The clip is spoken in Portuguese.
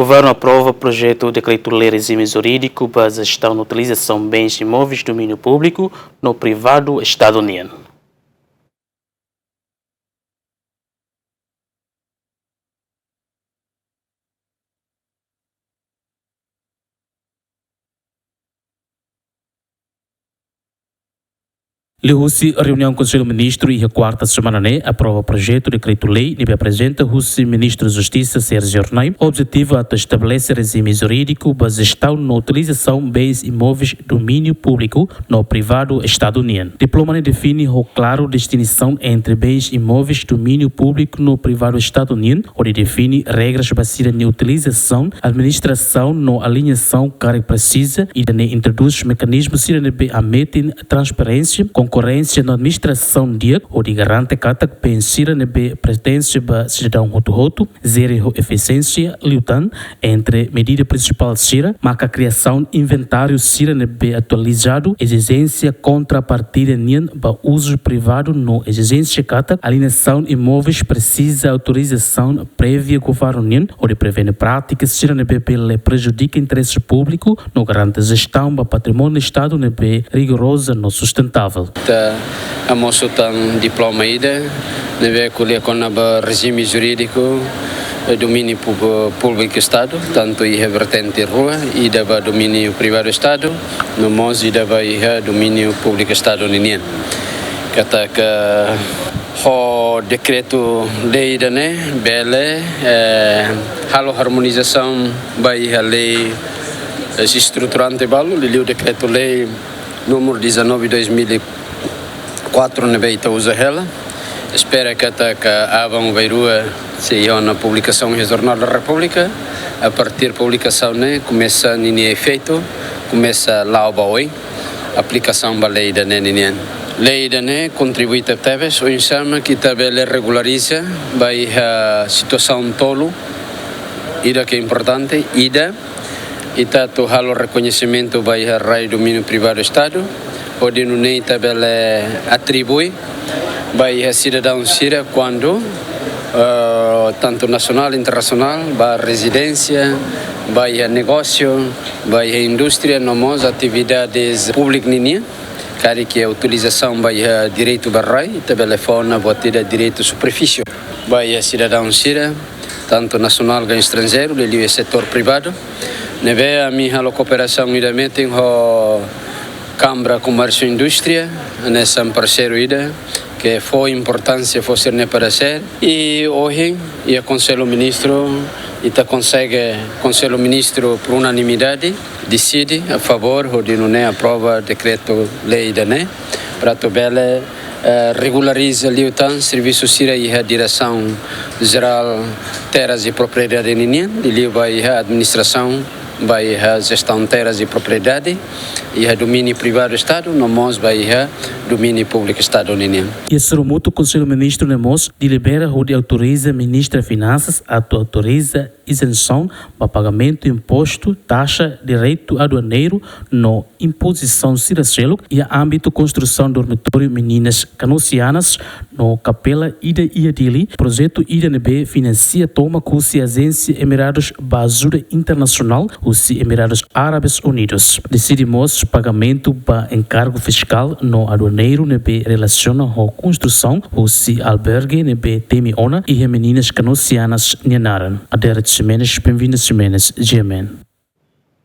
Governo aprova projeto de decreto-lei regime jurídico para a gestão e utilização de bens imóveis do domínio público no privado estado-uniano. Lehussi a reunião com o Conselho Ministro e a quarta semana aprova o projeto de decreto-lei e apresenta o Ministro da Justiça Sérgio Ornai. O objetivo é estabelecer regime jurídico para a gestão e utilização de bens imóveis do domínio público no privado estado-uniano. Diploma define a clara distinção entre bens imóveis do domínio público no privado estado-uniano, onde define regras baseadas na utilização, administração, na alinhação que precisa e introduz mecanismos que ametem transparência, concorrência na administração dia, onde garante que a pensira nebe pertence para cidadão roto, zero eficiência, lutando entre medida principal sira, marca a criação inventário sira nebe atualizado, exigência contrapartida nian para uso privado no exigência cata, alienação imóveis precisa autorização prévia governo nian, onde prevene práticas sira nebe prejudica interesse público, no garante gestão para patrimônio do estado nebe rigorosa no sustentável. A moço tem diploma ida, deve colher com o regime jurídico domínio público Estado, tanto e vertente rua e deve domínio privado Estado, no moço e deve domínio público Estado união. Kata que o decreto lei da bele halo harmonização vai a lei estruturante balo, o decreto lei número 19/2004 nebeita usa ela. Espera que a Avon Veirua seja na publicação no Jornal da República. A partir da publicação começa a efeito, começa lá o baoi, aplicação da lei da neném. Lei da contribui talvez o insama que também regulariza vai a situação tolo, ida que é importante, ida e tanto o reconhecimento vai a raio domínio privado Estado, onde não nem também atribui vai a cidadão sira quando tanto nacional internacional vai a residência, vai a negócio, vai a indústria, nomos atividades públicas ninha, que a utilização vai a direito barrai, telefone, batida direito superfície, vai a cidadão sira, tanto nacional como estrangeiro, ali é setor privado. Neve a minha cooperação ida tem a Câmara Comércio e Indústria, nessa parceiro ida, que foi importância fosse para ser e hoje e o Conselho Ministro e consegue Conselho Ministro por unanimidade decide a favor de não aprova decreto lei da para tobele regulariza ali o serviço sira e a direção geral terras e propriedade ninha ali vai a administração vai a gestão terras e propriedade e a domínio privado Estado, no MOS vai a domínio público Estado União. E a Soromuto, Conselho Ministro no MOS, delibera onde autoriza a Ministra de Finanças a autoriza isenção para pagamento de imposto, taxa, direito aduaneiro no imposição ciracelo e a âmbito construção dormitório meninas canocianas no Capela Ida Iadili, projeto IDNB financia toma com a agência Emirados Ajuda Internacional, os Emirados Árabes Unidos. Decidimos pagamento para encargo fiscal no aduaneiro nebe relaciona com construção, os albergue nebe temiona e meninas canocianas nianaran. Aderet Ximenes, bem-vindas Ximenes, Gemen.